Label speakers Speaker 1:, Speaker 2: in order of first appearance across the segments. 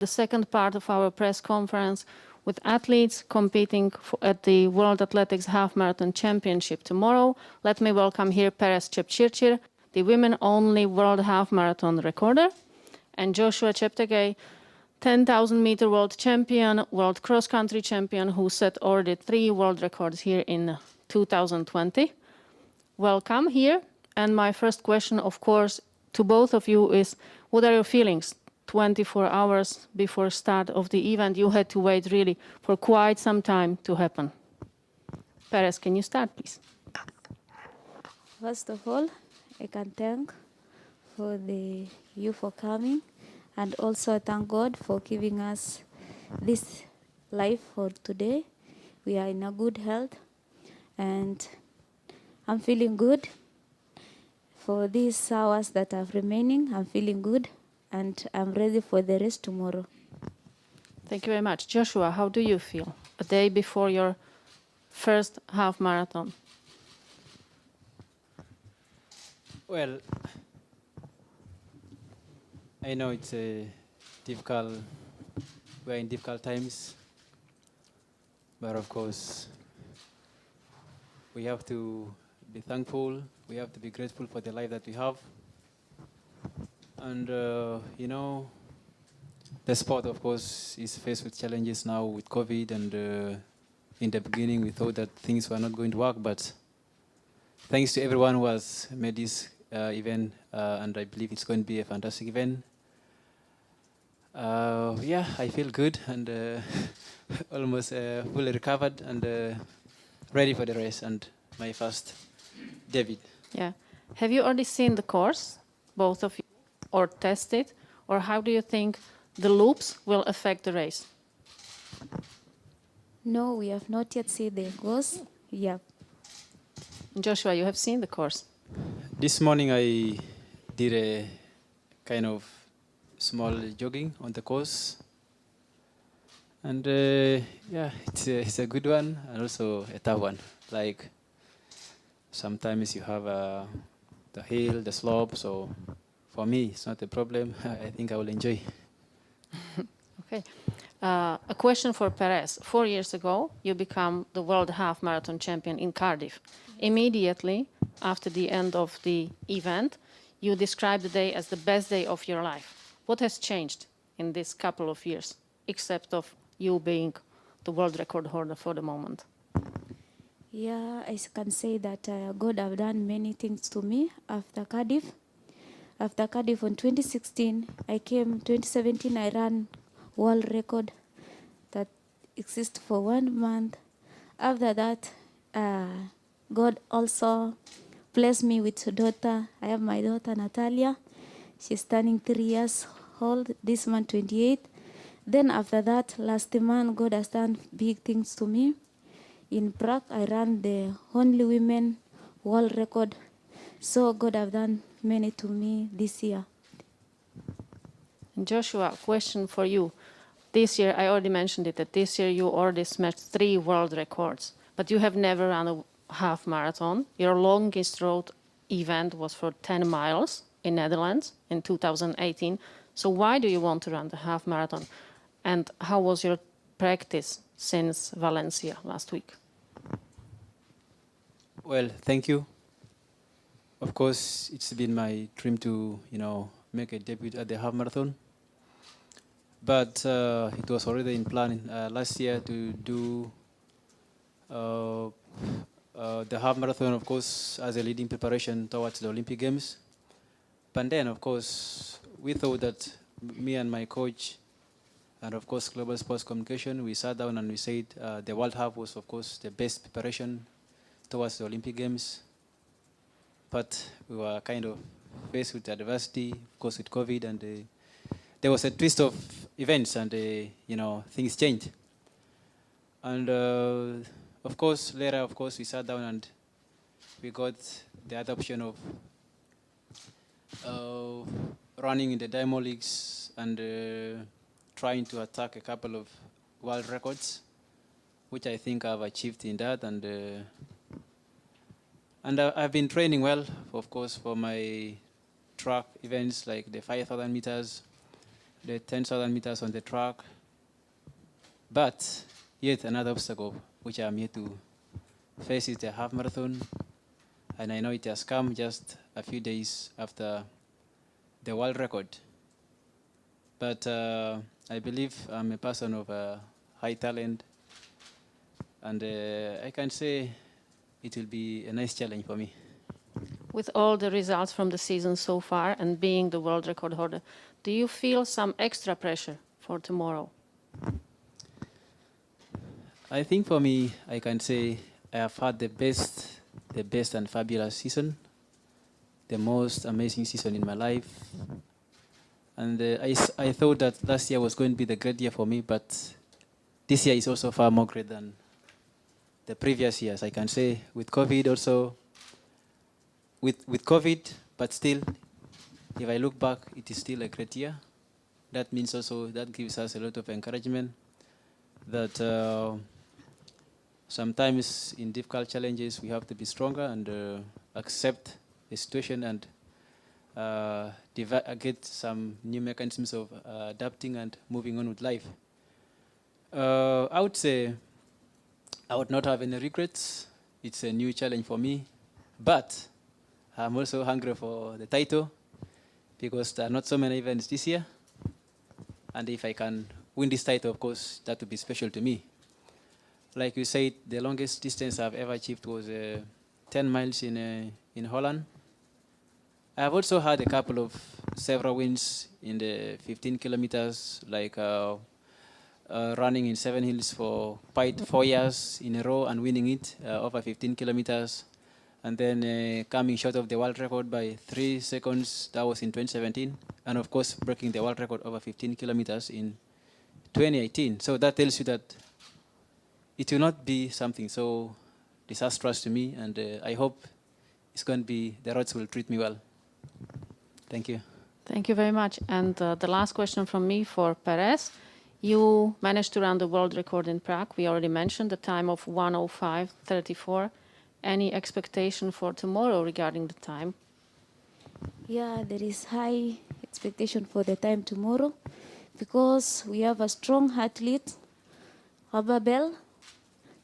Speaker 1: the second part of our press conference with athletes competing at the World Athletics Half Marathon Championship tomorrow. Let me welcome here Perez Jepchirchir, the women-only World Half Marathon recorder, and Joshua Cheptegei, 10,000-meter world champion, world cross-country champion, who set already 3 world records here in 2020. Welcome here. And my first question, of course, to both of you is, what are your feelings? 24 hours before start of the event, you had to wait really for quite some time to happen. Perez, can you start, please?
Speaker 2: First of all, I can thank you for coming, and also thank God for giving us this life for today. We are in a good health, and I'm feeling good. For these hours that are remaining, I'm feeling good, and I'm ready for the race tomorrow.
Speaker 1: Thank you very much. Joshua, how do you feel a day before your first half marathon?
Speaker 3: Well, I know it's a difficult, we're in difficult times, but of course, we have to be thankful, we have to be grateful for the life that we have. And, you know, the sport, of course, is faced with challenges now with COVID, and in the beginning we thought that things were not going to work, but thanks to everyone who has made this event, and I believe it's going to be a fantastic event. Yeah, I feel good and almost fully recovered and ready for the race and my first debut.
Speaker 1: Yeah. Have you already seen the course, both of you, or tested? Or how do you think the loops will affect the race?
Speaker 2: No, we have not yet seen the course. Yeah.
Speaker 1: Joshua, you have seen the course.
Speaker 3: This morning I did a kind of small jogging on the course. And yeah, it's a good one and also a tough one. Like sometimes you have the hill, the slope, so for me it's not a problem. I think I will enjoy.
Speaker 1: Okay. A question for Perez. 4 years ago, you became the world half marathon champion in Cardiff. Immediately after the end of the event, you described the day as the best day of your life. What has changed in this couple of years, except of you being the world record holder for the moment?
Speaker 2: Yeah, I can say that God have done many things to me after Cardiff. After Cardiff in 2016, I came 2017, I ran world record that exists for 1 month. After that, God also blessed me with a daughter. I have my daughter Natalia. She's turning 3 years old this month, 28. Then after that, last month, God has done big things to me. In Prague, I ran the only women world record. So God have done many to me this year.
Speaker 1: Joshua, question for you. This year, I already mentioned it, that this year you already smashed 3 world records, but you have never run a half marathon. Your longest road event was for 10 miles in Netherlands in 2018. So why do you want to run the half marathon? And how was your practice since Valencia last week?
Speaker 3: Well, thank you. Of course, it's been my dream to, you know, make a debut at the half marathon. But it was already in plan last year to do the half marathon, of course, as a leading preparation towards the Olympic Games. But then, of course, we thought that me and my coach, and of course, Global Sports Communication, we sat down and we said the World Half was, of course, the best preparation towards the Olympic Games. But we were kind of faced with adversity, of course, with COVID, and there was a twist of events, and you know, things changed. And of course, later, of course, we sat down and we got the other option of running in the Diamond Leagues and trying to attack a couple of world records, which I think I've achieved in that. And I've been training well, of course, for my track events like the 5,000 meters the 10,000 meters on the track. But yet another obstacle which I'm here to face is the half marathon. And I know it has come just a few days after the world record. But I believe I'm a person of high talent. And I can say it will be a nice challenge for me.
Speaker 1: With all the results from the season so far and being the world record holder, do you feel some extra pressure for tomorrow?
Speaker 3: I think for me, I can say I have had the best and fabulous season, the most amazing season in my life. And I thought that last year was going to be the great year for me, but this year is also far more great than the previous years. I can say with COVID also, with COVID, but still, if I look back, it is still a great year. That means also that gives us a lot of encouragement that sometimes in difficult challenges we have to be stronger and accept the situation and get some new mechanisms of adapting and moving on with life. I would say I would not have any regrets. It's a new challenge for me, but I'm also hungry for the title because there are not so many events this year. And if I can win this title, of course, that would be special to me. Like you said, the longest distance I've ever achieved was 10 miles in Holland. I have also had a couple of several wins in the 15 kilometers, like running in 7 hills for 4 years in a row and winning it over 15 kilometers. And then coming short of the world record by 3 seconds, that was in 2017. And of course, breaking the world record over 15 kilometers in 2018. So that tells you that it will not be something so disastrous to me. And I hope it's going to be, the roads will treat me well. Thank you.
Speaker 1: Thank you very much. And the last question from me for Perez. You managed to run the world record in Prague. We already mentioned the time of 1:05:34. Any expectation for tomorrow regarding the time?
Speaker 2: Yeah, there is high expectation for the time tomorrow because we have a strong athlete. Ababel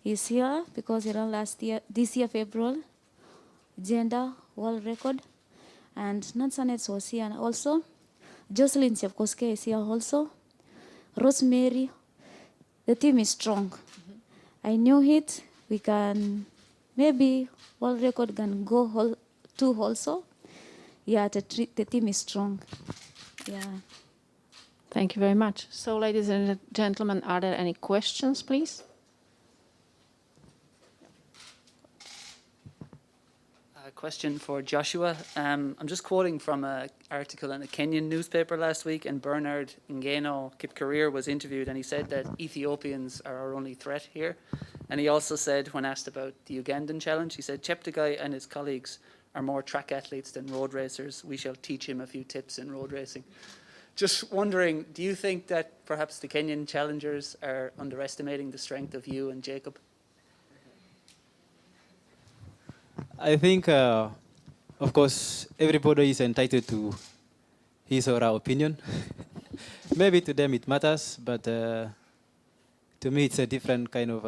Speaker 2: is here because he ran this year February, gender world record, and Nansanet was here also. Jocelyn Cheptegei is here also. Rosemary, the team is strong. I knew it. We can. Maybe world record can go two also. Yeah, the team is strong. Yeah.
Speaker 1: Thank you very much. So, ladies and gentlemen, are there any questions, please?
Speaker 4: A question for Joshua. I'm just quoting from an article in a Kenyan newspaper last week, and Bernard Ngeno Jepchirchir was interviewed, and he said that Ethiopians are our only threat here. And he also said, when asked about the Ugandan challenge, he said, Cheptegei and his colleagues are more track athletes than road racers. We shall teach him a few tips in road racing. Just wondering, do you think that perhaps the Kenyan challengers are underestimating the strength of you and Jacob?
Speaker 3: I think, of course, everybody is entitled to his or her opinion. Maybe to them it matters, but to me it's a different kind of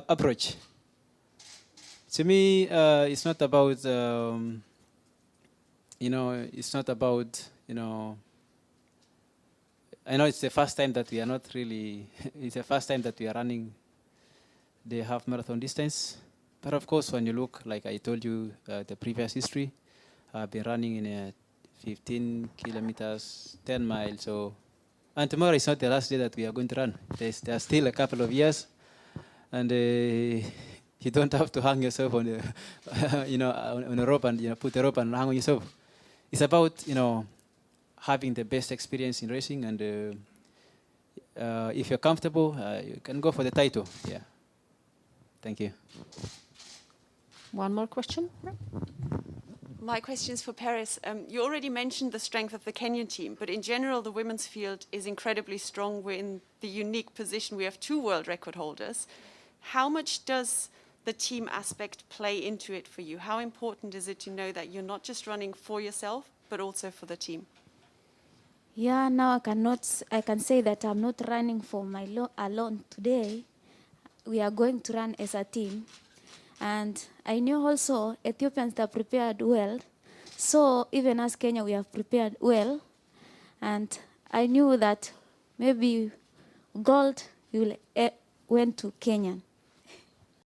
Speaker 3: approach. To me, it's not about, it's not about, I know it's the first time that we are not really, it's the first time that we are running the half marathon distance. But of course, when you look, like I told you, the previous history, I've been running in 15 kilometers, 10 miles. So, and tomorrow is not the last day that we are going to run. There's still a couple of years, and you don't have to hang yourself on the, on a rope and put a rope and hang on yourself. It's about having the best experience in racing, and if you're comfortable, you can go for the title. Yeah. Thank you.
Speaker 1: One more question?
Speaker 5: My question is for Perez. You already mentioned the strength of the Kenyan team, but in general, the women's field is incredibly strong. We're in the unique position. We have 2 world record holders. How much does the team aspect play into it for you? How important is it to know that you're not just running for yourself, but also for the team?
Speaker 2: Yeah, now I can say that I'm not running for alone today. We are going to run as a team. And I knew also Ethiopians are prepared well. So even as Kenya, we have prepared well. And I knew that maybe gold will went to Kenyan.